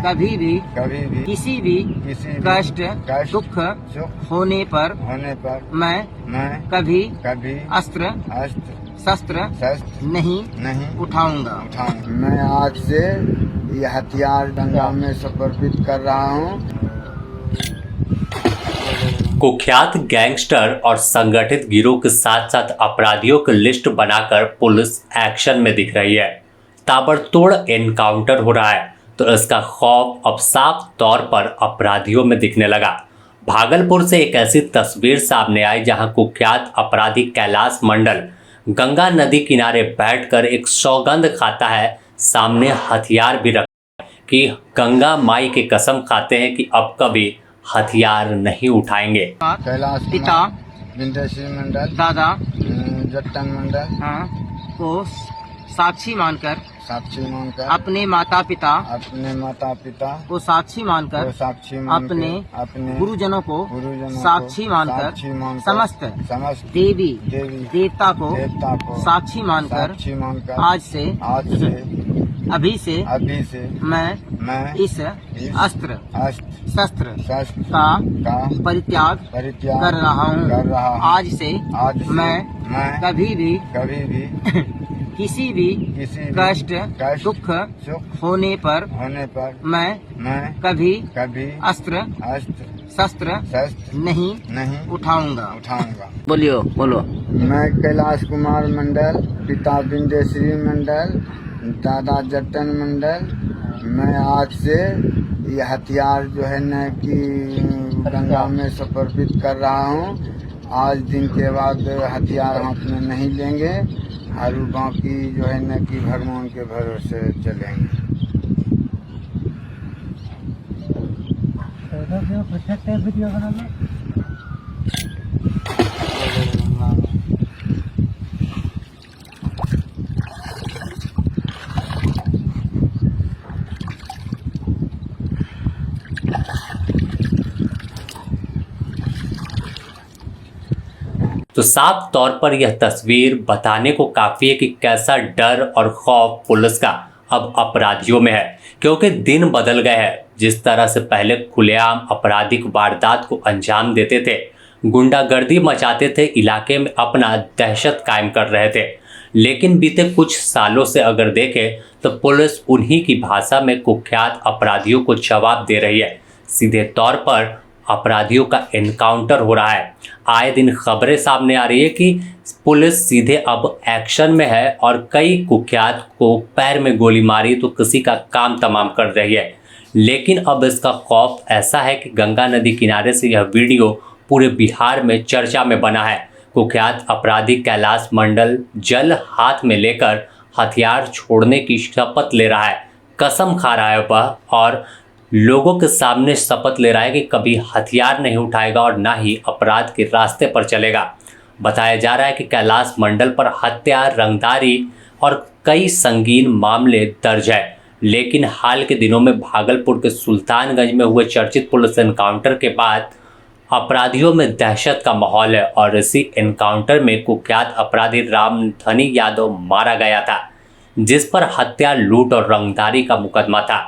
कभी भी किसी भी कष्ट दुख होने पर मैं कभी अस्त्र शस्त्र नहीं उठाऊंगा। मैं आज से ये हथियार गंगा में समर्पित कर रहा हूँ। कुख्यात गैंगस्टर और संगठित गिरोह के साथ साथ अपराधियों की लिस्ट बनाकर पुलिस एक्शन में दिख रही है। ताबड़तोड़ एनकाउंटर हो रहा है तो इसका खौफ अब साफ तौर पर अपराधियों में दिखने लगा। भागलपुर से एक ऐसी तस्वीर सामने आई जहां कुख्यात अपराधी कैलाश मंडल गंगा नदी किनारे बैठकर एक सौगंध खाता है। सामने हथियार भी रखा है कि गंगा माई की कसम खाते हैं कि अब कभी हथियार नहीं उठाएंगे। कैलाश पिता विंध्यश्री मंडल, दादा जट्टन मंडल को साक्षी मानकर अपने माता पिता को साक्षी मानकर अपने गुरुजनों को साक्षी मानकर समस्त देवी देवता को साक्षी मानकर आज से अभी से मैं इस अस्त्र शस्त्र का परित्याग कर रहा हूँ। आज से मैं कभी भी किसी भी कष्ट दुख होने पर मैं कभी अस्त्र शस्त्र नहीं उठाऊंगा। बोलो। मैं कैलाश कुमार मंडल, पिता विंध्यश्री मंडल, दादा जट्टन मंडल, मैं आज से ये हथियार जो है न कि गंगा में समर्पित कर रहा हूँ। आज दिन के बाद हथियार हाथ में नहीं लेंगे और बाकी जो है न कि भगवान के भरोसे चलेंगे। तो साफ तौर पर यह तस्वीर बताने को काफ़ी है कि कैसा डर और खौफ पुलिस का अब अपराधियों में है, क्योंकि दिन बदल गए हैं। जिस तरह से पहले खुलेआम आपराधिक वारदात को अंजाम देते थे, गुंडागर्दी मचाते थे, इलाके में अपना दहशत कायम कर रहे थे, लेकिन बीते कुछ सालों से अगर देखें तो पुलिस उन्हीं की भाषा में कुख्यात अपराधियों को जवाब दे रही है। सीधे तौर पर अपराधियों का एनकाउंटर हो रहा है। आए दिन खबरें सामने आ रही है कि पुलिस सीधे अब एक्शन में है और कई कुख्यात को पैर में गोली मारी तो किसी का काम तमाम कर रही है। लेकिन अब इसका खौफ ऐसा है कि गंगा नदी किनारे से यह वीडियो पूरे बिहार में चर्चा में बना है। कुख्यात अपराधी कैलाश मंडल जल हाथ में लेकर हथियार छोड़ने की शपथ ले रहा है, कसम खा रहा है वह, और लोगों के सामने शपथ ले रहा है कि कभी हथियार नहीं उठाएगा और ना ही अपराध के रास्ते पर चलेगा। बताया जा रहा है कि कैलाश मंडल पर हत्या, रंगदारी और कई संगीन मामले दर्ज है। लेकिन हाल के दिनों में भागलपुर के सुल्तानगंज में हुए चर्चित पुलिस एनकाउंटर के बाद अपराधियों में दहशत का माहौल है और इसी एनकाउंटर में कुख्यात अपराधी रामधनी यादव मारा गया था, जिस पर हत्या, लूट और रंगदारी का मुकदमा था।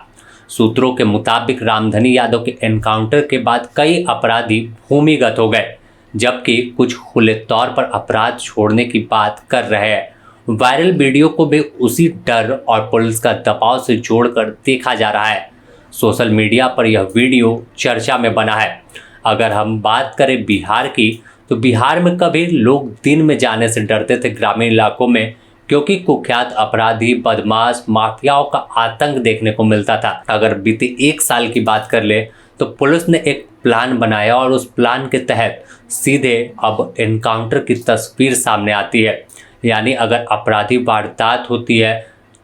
सूत्रों के मुताबिक रामधनी यादव के एनकाउंटर के बाद कई अपराधी भूमिगत हो गए, जबकि कुछ खुले तौर पर अपराध छोड़ने की बात कर रहे हैं। वायरल वीडियो को भी उसी डर और पुलिस का दबाव से जोड़कर देखा जा रहा है। सोशल मीडिया पर यह वीडियो चर्चा में बना है। अगर हम बात करें बिहार की, तो बिहार में कभी लोग दिन में जाने से डरते थे ग्रामीण इलाकों में, क्योंकि कुख्यात अपराधी, बदमाश, माफियाओं का आतंक देखने को मिलता था। अगर बीते 1 साल की बात कर ले तो पुलिस ने एक प्लान बनाया और उस प्लान के तहत सीधे अब एनकाउंटर की तस्वीर सामने आती है। यानी अगर अपराधी वारदात होती है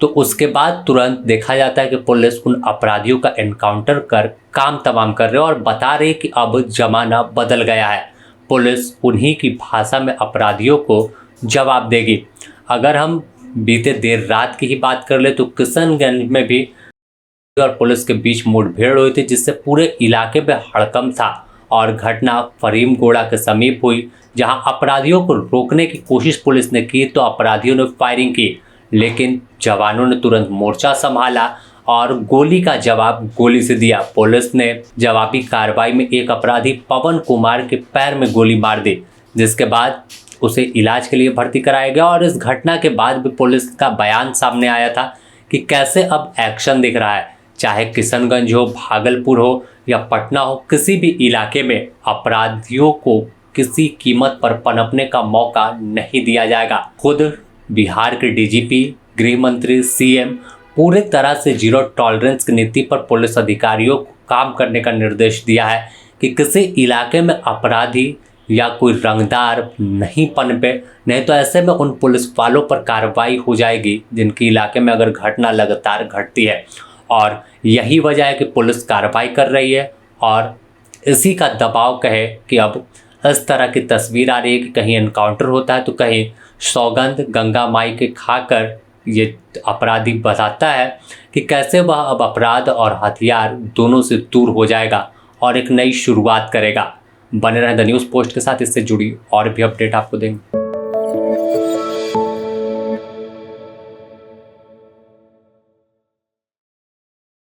तो उसके बाद तुरंत देखा जाता है कि पुलिस उन अपराधियों का एनकाउंटर कर काम तमाम कर रहे हैं और बता रहे कि अब जमाना बदल गया है, पुलिस उन्हीं की भाषा में अपराधियों को जवाब देगी। अगर हम बीते देर रात की ही बात कर ले तो किशनगंज में भी और पुलिस के बीच मुठभेड़ हुई थी, जिससे पूरे इलाके में हड़कंप था और घटना फरीमगोड़ा के समीप हुई, जहां अपराधियों को रोकने की कोशिश पुलिस ने की तो अपराधियों ने फायरिंग की, लेकिन जवानों ने तुरंत मोर्चा संभाला और गोली का जवाब गोली से दिया। पुलिस ने जवाबी कार्रवाई में एक अपराधी पवन कुमार के पैर में गोली मार दी, जिसके बाद उसे इलाज के लिए भर्ती कराया गया। और इस घटना के बाद भी पुलिस का बयान सामने आया था कि कैसे अब एक्शन दिख रहा है, चाहे किशनगंज हो, भागलपुर हो या पटना हो, किसी भी इलाके में अपराधियों को किसी कीमत पर पनपने का मौका नहीं दिया जाएगा। खुद बिहार के डीजीपी, गृह मंत्री, सीएम पूरी तरह से जीरो टॉलरेंस की नीति पर पुलिस अधिकारियों को काम करने का निर्देश दिया है कि किसी इलाके में अपराधी या कोई रंगदार नहीं पनपे, नहीं तो ऐसे में उन पुलिस वालों पर कार्रवाई हो जाएगी जिनके इलाके में अगर घटना लगातार घटती है। और यही वजह है कि पुलिस कार्रवाई कर रही है और इसी का दबाव कहे कि अब इस तरह की तस्वीर आ रही है कि कहीं एनकाउंटर होता है तो कहीं सौगंध गंगा माई के खाकर ये अपराधी बताता है कि कैसे वह अब अपराध और हथियार दोनों से दूर हो जाएगा और एक नई शुरुआत करेगा। बने रहें द न्यूज़ पोस्ट के साथ, इससे जुड़ी और भी अपडेट आपको देंगे।